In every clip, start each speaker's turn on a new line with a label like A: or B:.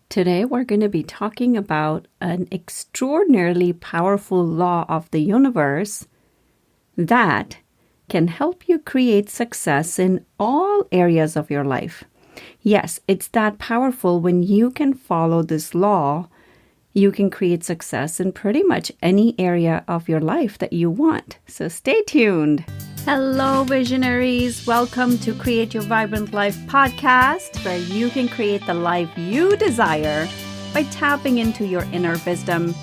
A: Today, we're going to be talking about an extraordinarily powerful law of the universe that can help you create success in all areas of your life. Yes, it's that powerful. When you can follow this law, you can create success in pretty much any area of your life that you want. So stay tuned. Hello, visionaries. Welcome to Create Your Vibrant Life podcast, where you can create the life you desire by tapping into your inner wisdom.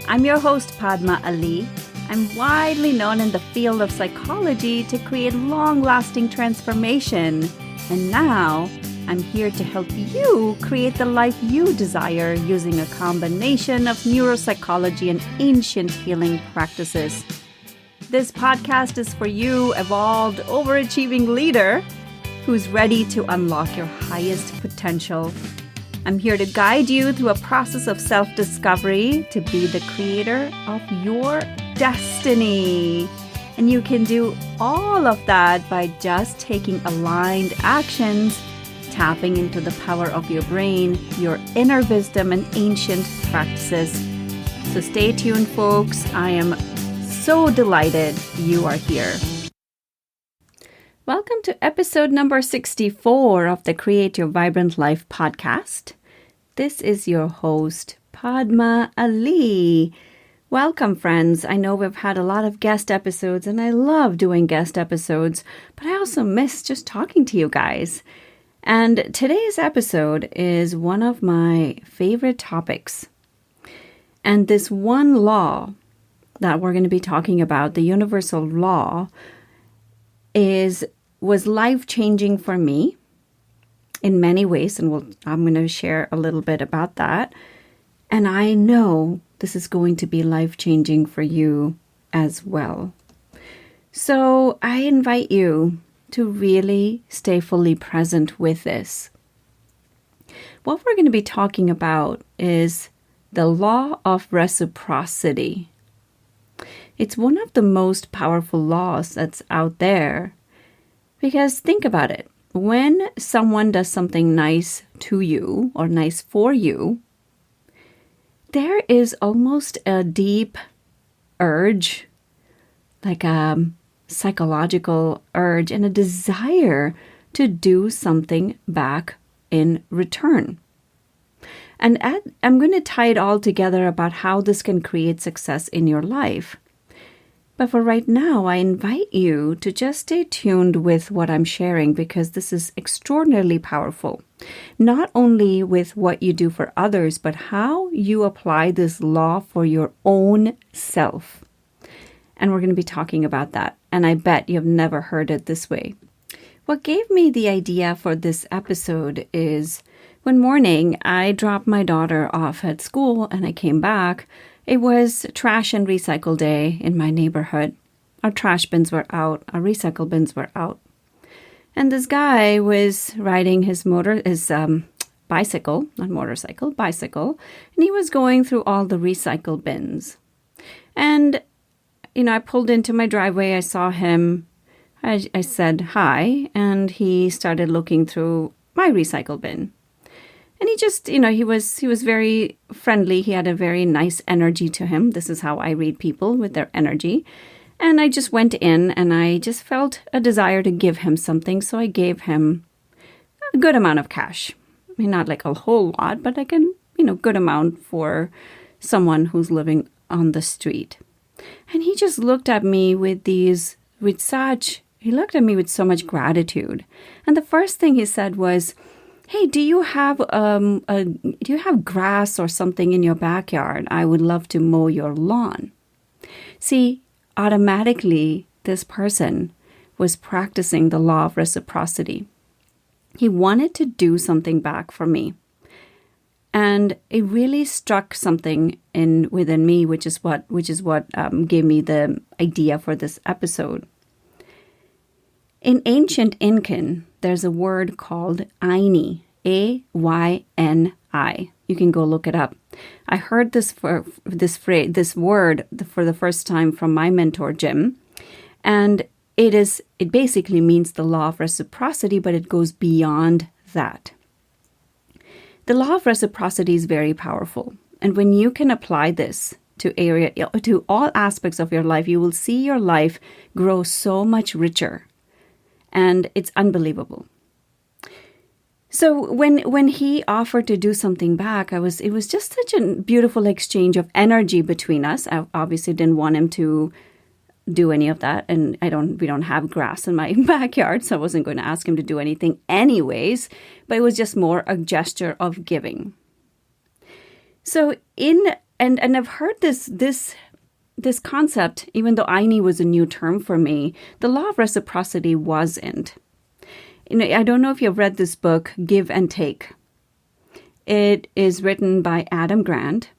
A: I'm your host, Padma Ali. I'm widely known in the field of psychology to create long-lasting transformation. And now, I'm here to help you create the life you desire using a combination of neuropsychology and ancient healing practices. This podcast is for you, evolved, overachieving leader who's ready to unlock your highest potential. I'm here to guide you through a process of self-discovery to be the creator of your destiny. And you can do all of that by just taking aligned actions, tapping into the power of your brain, your inner wisdom, and ancient practices. So stay tuned, folks. I am so delighted you are here. Welcome to episode number 64 of the Create Your Vibrant Life podcast. This is your host, Padma Ali. Welcome, friends. I know we've had a lot of guest episodes, and I love doing guest episodes, but I also miss just talking to you guys. And today's episode is one of my favorite topics. And this one law that we're going to be talking about, the universal law, was life-changing for me in many ways, and I'm going to share a little bit about that. And I know this is going to be life-changing for you as well. So I invite you to really stay fully present with this. What we're going to be talking about is the Law of Reciprocity. It's one of the most powerful laws that's out there. Because think about it. When someone does something nice to you or nice for you, there is almost a deep urge, like a psychological urge and a desire to do something back in return. And I'm going to tie it all together about how this can create success in your life. But for right now, I invite you to just stay tuned with what I'm sharing, because this is extraordinarily powerful. Not only with what you do for others, but how you apply this law for your own self. And we're going to be talking about that. And I bet you've never heard it this way. What gave me the idea for this episode is one morning I dropped my daughter off at school and I came back. It was trash and recycle day in my neighborhood. Our trash bins were out. Our recycle bins were out. And this guy was riding his bicycle, not motorcycle, bicycle. And he was going through all the recycle bins. And, I pulled into my driveway. I saw him. I said hi. And he started looking through my recycle bin. And he just, he was very friendly. He had a very nice energy to him. This is how I read people, with their energy. And I just went in and I just felt a desire to give him something. So I gave him a good amount of cash. I mean, not like a whole lot, but like a, good amount for someone who's living on the street. And he just looked at me he looked at me with so much gratitude. And the first thing he said was, "Hey, do you have grass or something in your backyard? I would love to mow your lawn." See, automatically, this person was practicing the law of reciprocity. He wanted to do something back for me. And it really struck something within me, which is what gave me the idea for this episode. In ancient Incan, there's a word called Ayni, A-Y-N-I. You can go look it up. I heard this word for the first time from my mentor, Jim. And it basically means the law of reciprocity, but it goes beyond that. The law of reciprocity is very powerful. And when you can apply this to all aspects of your life, you will see your life grow so much richer. And it's unbelievable. So when he offered to do something back, it was just such a beautiful exchange of energy between us. I obviously didn't want him to do any of that, and we don't have grass in my backyard, so I wasn't going to ask him to do anything anyways, but it was just more a gesture of giving. So and I've heard this concept, even though I knew was a new term for me, the law of reciprocity wasn't. I don't know if you've read this book, Give and Take. It is written by Adam Grant.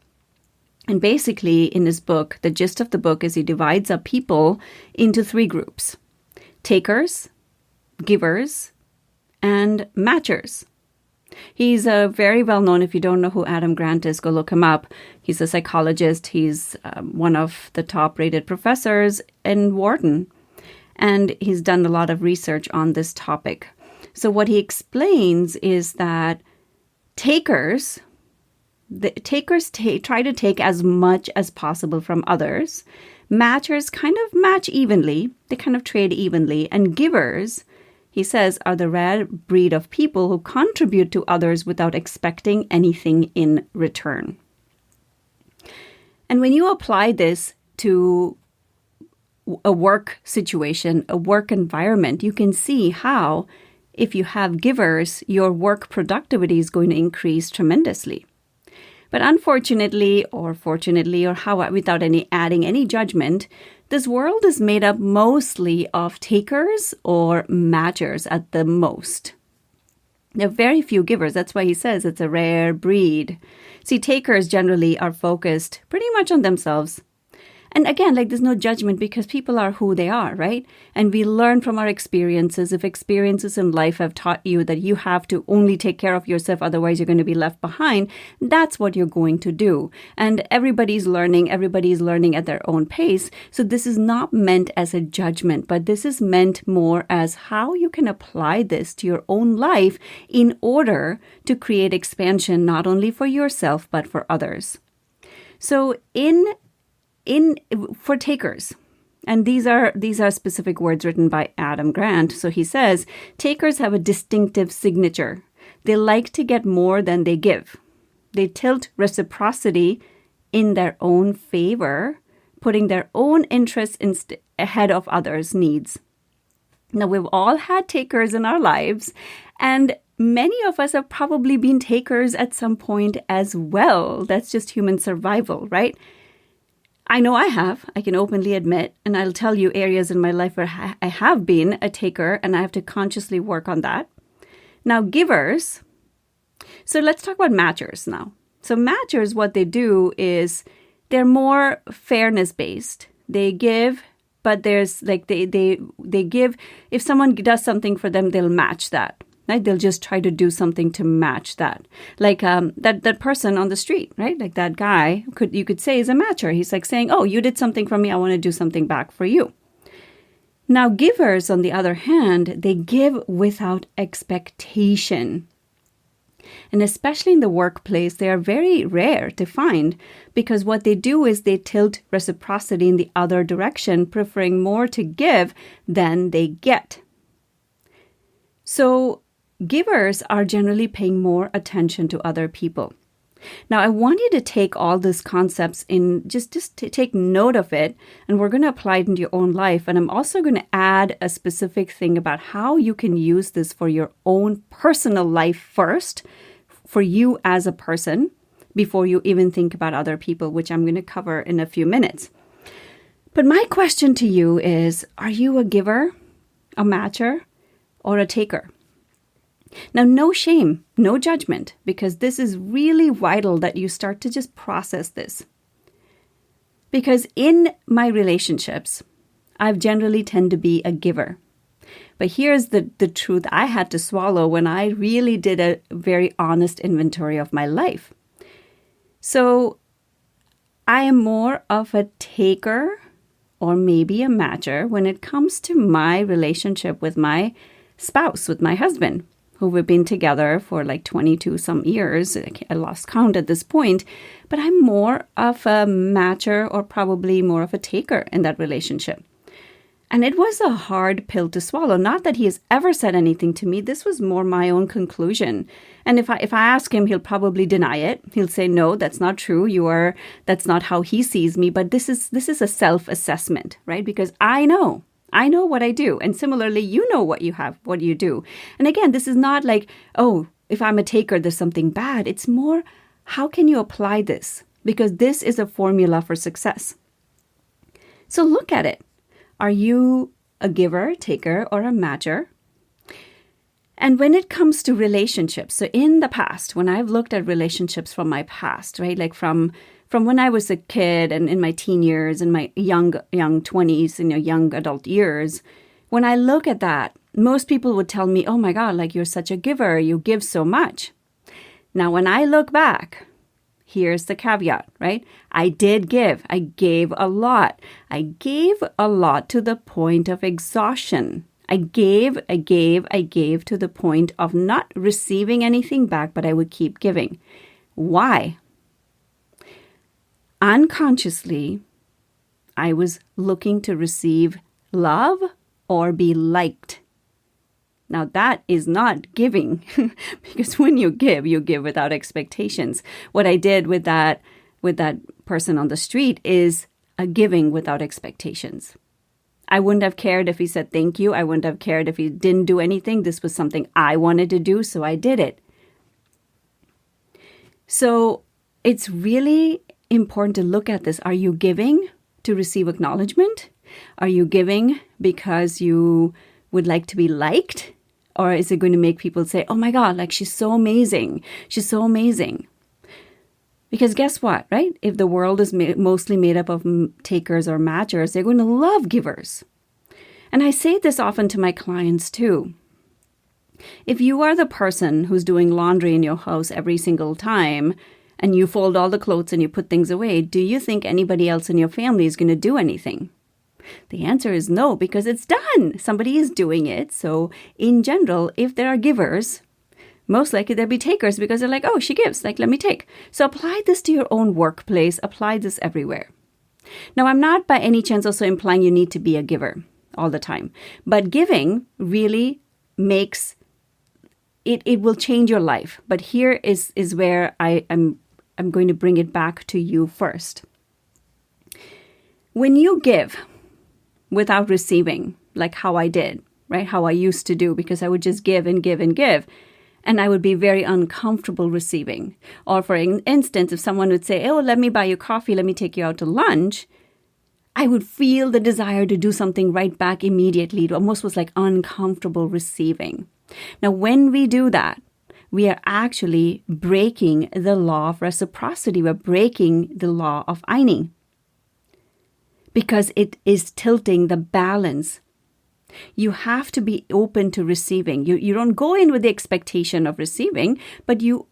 A: And basically, in his book, the gist of the book is he divides up people into 3 groups: takers, givers, and matchers. He's very well known. If you don't know who Adam Grant is, go look him up. He's a psychologist. He's one of the top-rated professors in Wharton. And he's done a lot of research on this topic. So what he explains is that takers try to take as much as possible from others. Matchers kind of match evenly. They kind of trade evenly. And givers, he says, are the rare breed of people who contribute to others without expecting anything in return. And when you apply this to a work situation, a work environment, you can see how, if you have givers, your work productivity is going to increase tremendously. But unfortunately, or fortunately, or how, without adding any judgment, this world is made up mostly of takers or matchers at the most. There are very few givers. That's why he says it's a rare breed. See, takers generally are focused pretty much on themselves. And again, there's no judgment because people are who they are, right? And we learn from our experiences. If experiences in life have taught you that you have to only take care of yourself, otherwise you're going to be left behind, that's what you're going to do. And everybody's learning at their own pace. So this is not meant as a judgment, but this is meant more as how you can apply this to your own life in order to create expansion, not only for yourself, but for others. So for takers, and these are specific words written by Adam Grant. So he says, takers have a distinctive signature. They like to get more than they give. They tilt reciprocity in their own favor, putting their own interests ahead of others' needs. Now, we've all had takers in our lives, and many of us have probably been takers at some point as well. That's just human survival, right? I know I have. I can openly admit, and I'll tell you areas in my life where I have been a taker, and I have to consciously work on that. Now, givers. So let's talk about matchers now. So matchers, what they do is they're more fairness-based. They give, but there's they give. If someone does something for them, they'll match that. Right? They'll just try to do something to match that. Like that person on the street, right? Like that guy, you could say is a matcher. He's like saying, oh, you did something for me. I want to do something back for you. Now, givers, on the other hand, they give without expectation. And especially in the workplace, they are very rare to find because what they do is they tilt reciprocity in the other direction, preferring more to give than they get. So givers are generally paying more attention to other people. Now, I want you to take all these concepts just to take note of it, and we're going to apply it into your own life. And I'm also going to add a specific thing about how you can use this for your own personal life first, for you as a person, before you even think about other people, which I'm going to cover in a few minutes. But my question to you is, are you a giver, a matcher, or a taker? Now, no shame, no judgment, because this is really vital that you start to just process this. Because in my relationships, I've generally tend to be a giver. But here's the truth I had to swallow when I really did a very honest inventory of my life. So I am more of a taker or maybe a matcher when it comes to my relationship with my spouse, with my husband. who we've been together for like 22 some years. I lost count at this point, but I'm more of a matcher or probably more of a taker in that relationship. And it was a hard pill to swallow. Not that he has ever said anything to me. This was more my own conclusion. And if I ask him, he'll probably deny it. He'll say, no, that's not true. That's not how he sees me. But this is a self-assessment, right? Because I know what I do. And similarly, you know what you do. And again, this is not like, oh, if I'm a taker, there's something bad. It's more, how can you apply this? Because this is a formula for success. So look at it. Are you a giver, taker, or a matcher? And when it comes to relationships, so in the past, when I've looked at relationships from my past, right, like from when I was a kid and in my teen years and my young 20s, young adult years, when I look at that, most people would tell me, oh my God, like you're such a giver, you give so much. Now, when I look back, here's the caveat, right? I did give. I gave a lot. I gave a lot to the point of exhaustion. I gave to the point of not receiving anything back, but I would keep giving. Why? Unconsciously, I was looking to receive love or be liked. Now, that is not giving, because when you give without expectations. What I did with that person on the street is a giving without expectations. I wouldn't have cared if he said thank you. I wouldn't have cared if he didn't do anything. This was something I wanted to do, so I did it. So it's really important to look at this. Are you giving to receive acknowledgement? Are you giving because you would like to be liked? Or is it going to make people say, oh my God, like she's so amazing. She's so amazing. Because guess what, right? If the world is mostly made up of takers or matchers, they're going to love givers. And I say this often to my clients too. If you are the person who's doing laundry in your house every single time, and you fold all the clothes and you put things away, do you think anybody else in your family is going to do anything? The answer is no, because it's done. Somebody is doing it. So in general, if there are givers, most likely there'll be takers because they're like, oh, she gives, like, let me take. So apply this to your own workplace. Apply this everywhere. Now, I'm not by any chance also implying you need to be a giver all the time. But giving really makes, it will change your life. But here is where I'm going to bring it back to you first. When you give without receiving, like how I did, right? How I used to do, because I would just give and give and give. And I would be very uncomfortable receiving. Or for instance, if someone would say, oh, let me buy you coffee, let me take you out to lunch, I would feel the desire to do something right back immediately. It almost was like uncomfortable receiving. Now, when we do that, we are actually breaking the law of reciprocity. We're breaking the law of Eine. Because it is tilting the balance. You have to be open to receiving. You don't go in with the expectation of receiving, but you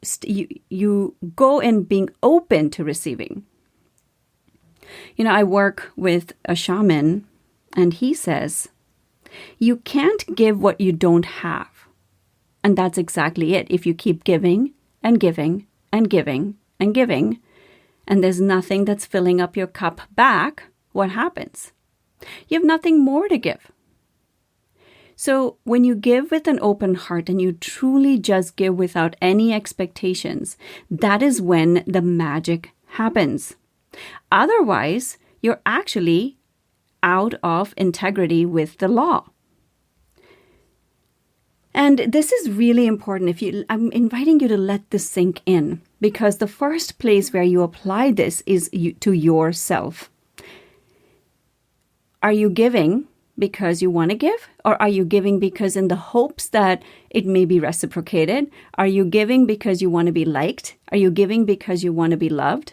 A: go in being open to receiving. I work with a shaman, and he says, you can't give what you don't have. And that's exactly it. If you keep giving and giving and giving and giving, and there's nothing that's filling up your cup back, what happens? You have nothing more to give. So when you give with an open heart and you truly just give without any expectations, that is when the magic happens. Otherwise, you're actually out of integrity with the law. And this is really important. I'm inviting you to let this sink in, because the first place where you apply this is to yourself. Are you giving because you want to give? Or are you giving because in the hopes that it may be reciprocated? Are you giving because you want to be liked? Are you giving because you want to be loved?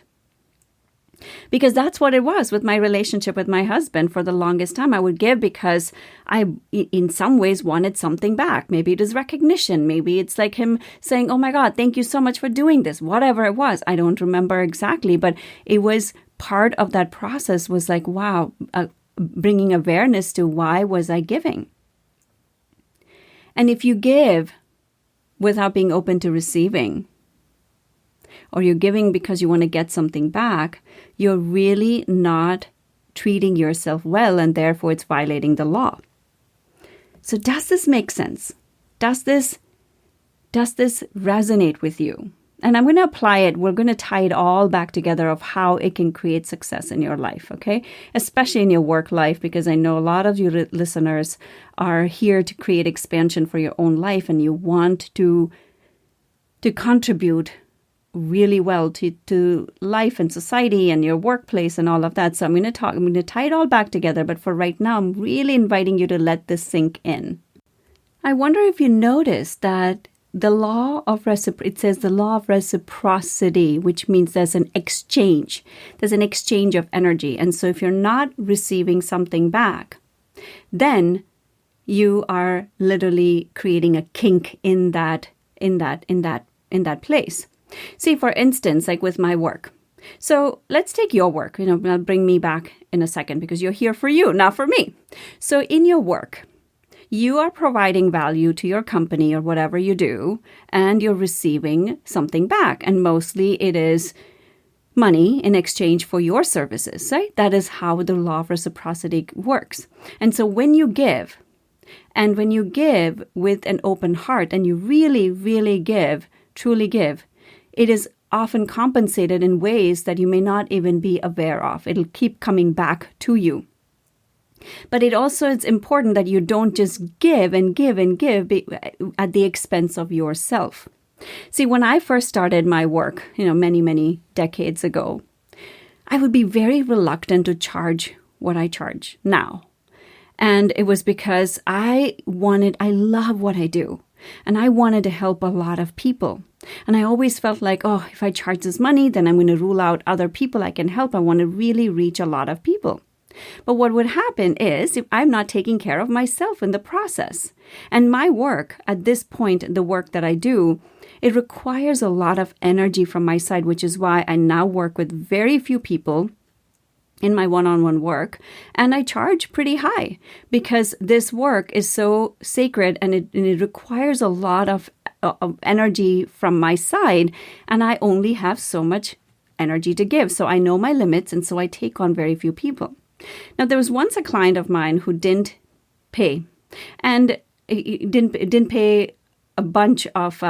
A: Because that's what it was with my relationship with my husband. For the longest time, I would give because I, in some ways, wanted something back. Maybe it is recognition. Maybe it's like him saying, oh my God, thank you so much for doing this. Whatever it was. I don't remember exactly, but it was part of that process was like, wow, bringing awareness to why was I giving? And if you give without being open to receiving, or you're giving because you want to get something back, you're really not treating yourself well, and therefore it's violating the law. So does this make sense? Does this resonate with you? And I'm going to apply it. We're going to tie it all back together of how it can create success in your life, okay? Especially in your work life, because I know a lot of you listeners are here to create expansion for your own life, and you want to contribute really well to life and society and your workplace and all of that. So I'm going to tie it all back together. But for right now, I'm really inviting you to let this sink in. I wonder if you noticed that the law of it says the law of reciprocity, which means there's an exchange. There's an exchange of energy. And so if you're not receiving something back, then you are literally creating a kink in that place. See, for instance, like with my work. So let's take your work. I'll bring me back in a second because you're here for you, not for me. So in your work, you are providing value to your company or whatever you do, and you're receiving something back. And mostly it is money in exchange for your services, right? That is how the law of reciprocity works. And so when you give, and when you give with an open heart, and you really, really give, truly give, it is often compensated in ways that you may not even be aware of. It'll keep coming back to you. But it also is important that you don't just give and give and give at the expense of yourself. See, when I first started my work, many, many decades ago, I would be very reluctant to charge what I charge now. And it was because I love what I do. And I wanted to help a lot of people. And I always felt like, if I charge this money, then I'm going to rule out other people I can help. I want to really reach a lot of people. But what would happen is if I'm not taking care of myself in the process. And my work, at this point, the work that I do, it requires a lot of energy from my side, which is why I now work with very few people in my one-on-one work. And I charge pretty high because this work is so sacred, and it requires a lot of energy from my side. And I only have so much energy to give. So I know my limits, and so I take on very few people. Now, there was once a client of mine who didn't pay, and he didn't pay a bunch of.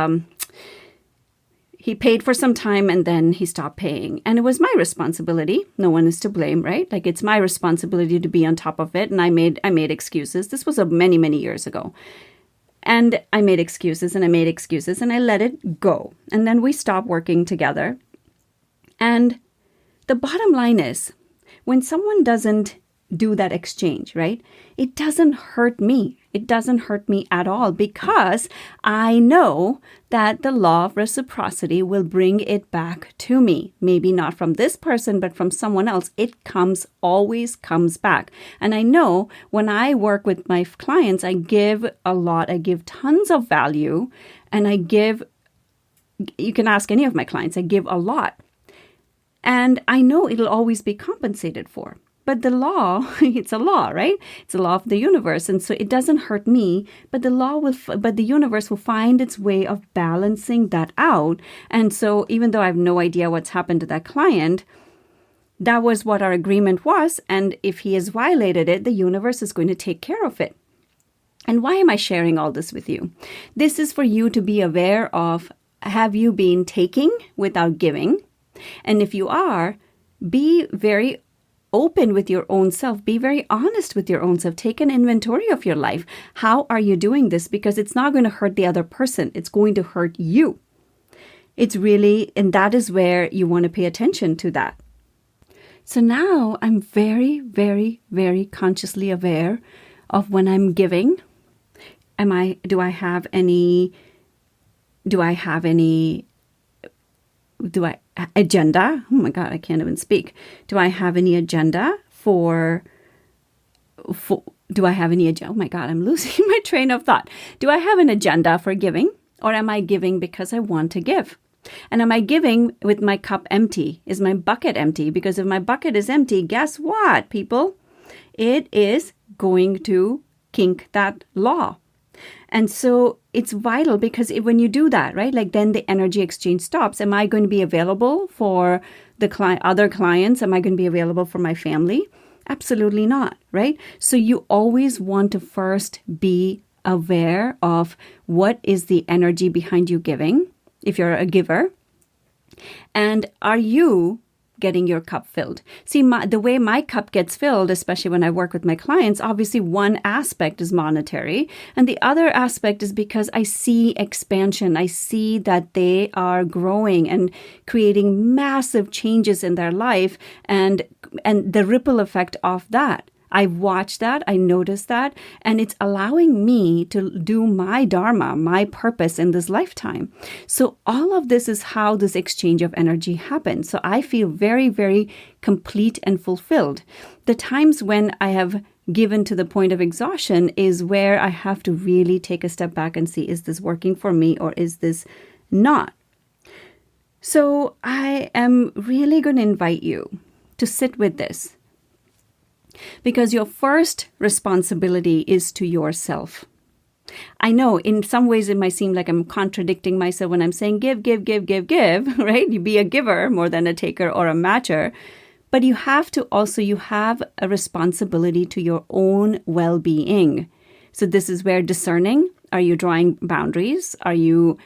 A: He paid for some time, and then he stopped paying, and it was my responsibility. No one is to blame, right? Like, it's my responsibility to be on top of it, and I made excuses. This was many, many years ago, and I made excuses, and I let it go, and then we stopped working together. And the bottom line is, when someone doesn't do that exchange, right? It doesn't hurt me. It doesn't hurt me at all because I know that the law of reciprocity will bring it back to me. Maybe not from this person, but from someone else. It always comes back. And I know when I work with my clients, I give a lot. I give tons of value, and you can ask any of my clients, I give a lot. And I know it'll always be compensated for. But the law, it's a law, right? It's a law of the universe. And so it doesn't hurt me, but the universe will find its way of balancing that out. And so even though I have no idea what's happened to that client, that was what our agreement was. And if he has violated it, the universe is going to take care of it. And why am I sharing all this with you? This is for you to be aware of, have you been taking without giving? And if you are, be very open with your own self. Be very honest with your own self. Take an inventory of your life. How are you doing this? Because it's not going to hurt the other person. It's going to hurt you. And that is where you want to pay attention to that. So now I'm very, very, very consciously aware of when I'm giving. Do I have any agenda? Oh my God, I can't even speak. Do I have any agenda oh my God, I'm losing my train of thought. Do I have an agenda for giving, or am I giving because I want to give? And am I giving with my cup empty? Is my bucket empty? Because if my bucket is empty, guess what, people? It is going to kink that law. And so it's vital because when you do that, right, like then the energy exchange stops. Am I going to be available for the other clients? Am I going to be available for my family? Absolutely not, right? So you always want to first be aware of what is the energy behind you giving, if you're a giver, and are you getting your cup filled? See, the way my cup gets filled, especially when I work with my clients, obviously one aspect is monetary. And the other aspect is because I see expansion. I see that they are growing and creating massive changes in their life and the ripple effect of that. I watch that, I notice that, and it's allowing me to do my dharma, my purpose in this lifetime. So all of this is how this exchange of energy happens. So I feel very, very complete and fulfilled. The times when I have given to the point of exhaustion is where I have to really take a step back and see, is this working for me or is this not? So I am really going to invite you to sit with this. Because your first responsibility is to yourself. I know in some ways it might seem like I'm contradicting myself when I'm saying give, right? You be a giver more than a taker or a matcher. But you have a responsibility to your own well-being. So this is where discerning, are you drawing boundaries? Are you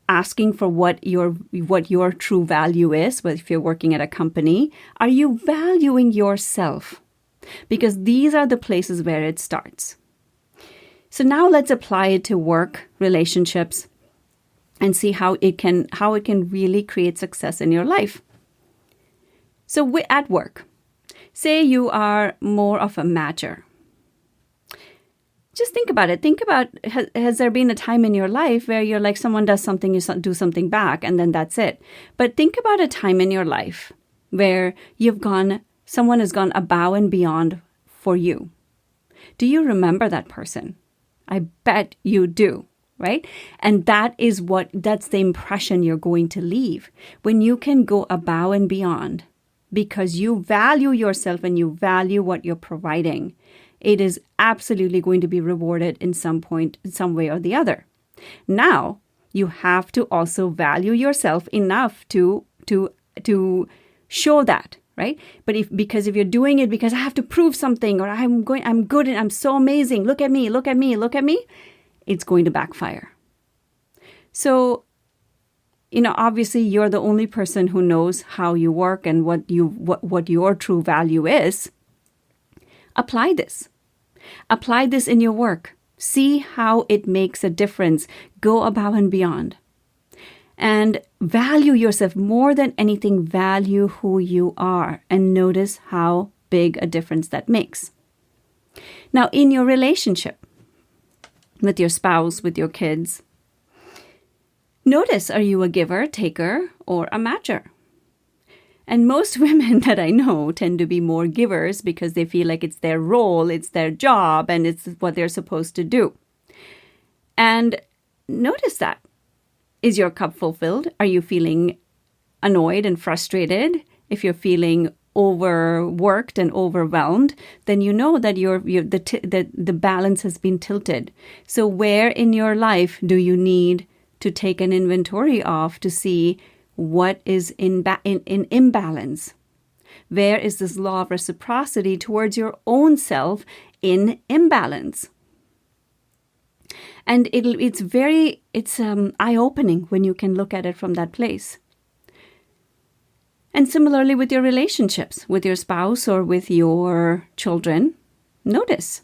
A: asking for what your true value is? If you're working at a company, are you valuing yourself? Because these are the places where it starts. So now let's apply it to work, relationships, and see how it can really create success in your life. So at work, say you are more of a matcher. Just think about it. Think about, has there been a time in your life where you're like, someone does something, you do something back, and then that's it. But think about a time in your life where someone has gone above and beyond for you. Do you remember that person? I bet you do, right? And that's the impression you're going to leave. When you can go above and beyond because you value yourself and you value what you're providing, it is absolutely going to be rewarded in some point, in some way or the other. Now, you have to also value yourself enough to show that. Right? But because if you're doing it because I have to prove something or I'm good and I'm so amazing, look at me, it's going to backfire. So, obviously you're the only person who knows how you work and what your true value is. Apply this. Apply this in your work. See how it makes a difference. Go above and beyond. And value yourself more than anything. Value who you are and notice how big a difference that makes. Now, in your relationship with your spouse, with your kids, notice, are you a giver, taker, or a matcher? And most women that I know tend to be more givers because they feel like it's their role, it's their job, and it's what they're supposed to do. And notice that. Is your cup fulfilled? Are you feeling annoyed and frustrated? If you're feeling overworked and overwhelmed, then you know that the balance has been tilted. So where in your life do you need to take an inventory of to see what is in imbalance? Where is this law of reciprocity towards your own self in imbalance? And it's eye-opening when you can look at it from that place. And similarly with your relationships, with your spouse or with your children, notice.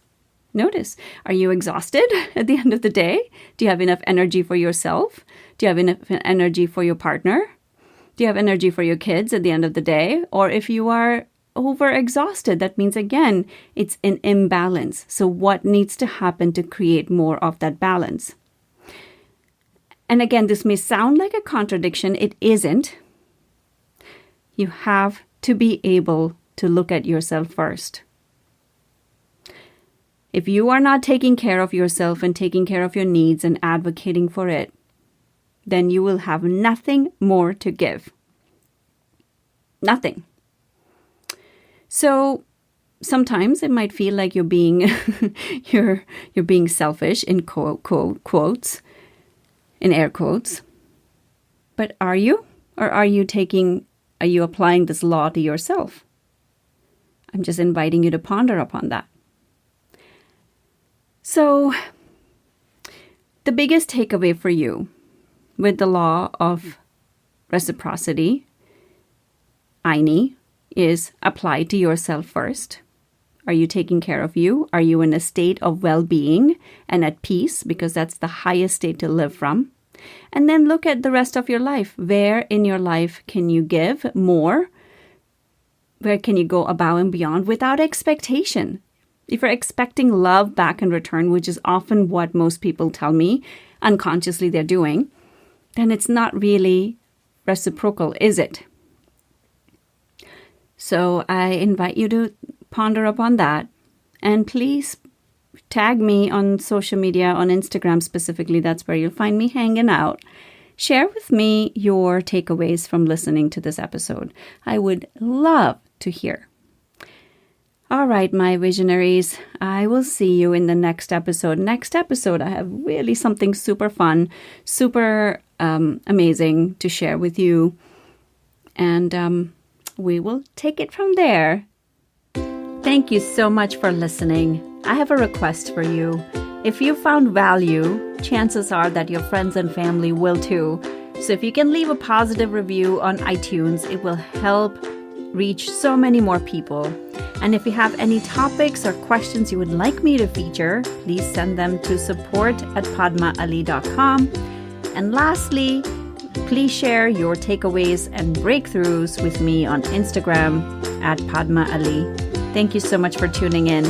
A: Are you exhausted at the end of the day? Do you have enough energy for yourself? Do you have enough energy for your partner? Do you have energy for your kids at the end of the day? Or if you are overexhausted, that means, again, it's an imbalance. So what needs to happen to create more of that balance? And again, this may sound like a contradiction. It isn't. You have to be able to look at yourself first. If you are not taking care of yourself and taking care of your needs and advocating for it, then you will have nothing more to give. Nothing. So sometimes it might feel like you're being you're being selfish in quotes, in air quotes. But are you? Or are you applying this law to yourself? I'm just inviting you to ponder upon that. So, the biggest takeaway for you with the law of reciprocity, INI, is apply to yourself first. Are you taking care of you? Are you in a state of well-being and at peace? Because that's the highest state to live from. And then look at the rest of your life. Where in your life can you give more? Where can you go above and beyond without expectation? If you're expecting love back in return, which is often what most people tell me unconsciously they're doing, then it's not really reciprocal, is it? So I invite you to ponder upon that. And please tag me on social media, on Instagram specifically. That's where you'll find me hanging out. Share with me your takeaways from listening to this episode. I would love to hear. All right, my visionaries, I will see you in the next episode. Next episode, I have really something super fun, super amazing to share with you. And we will take it from there. Thank you so much for listening. I have a request for you. If you found value, chances are that your friends and family will too. So if you can leave a positive review on iTunes, it will help reach so many more people. And if you have any topics or questions you would like me to feature, please send them to support@padmaali.com. And lastly, please share your takeaways and breakthroughs with me on Instagram @Padma Ali. Thank you so much for tuning in.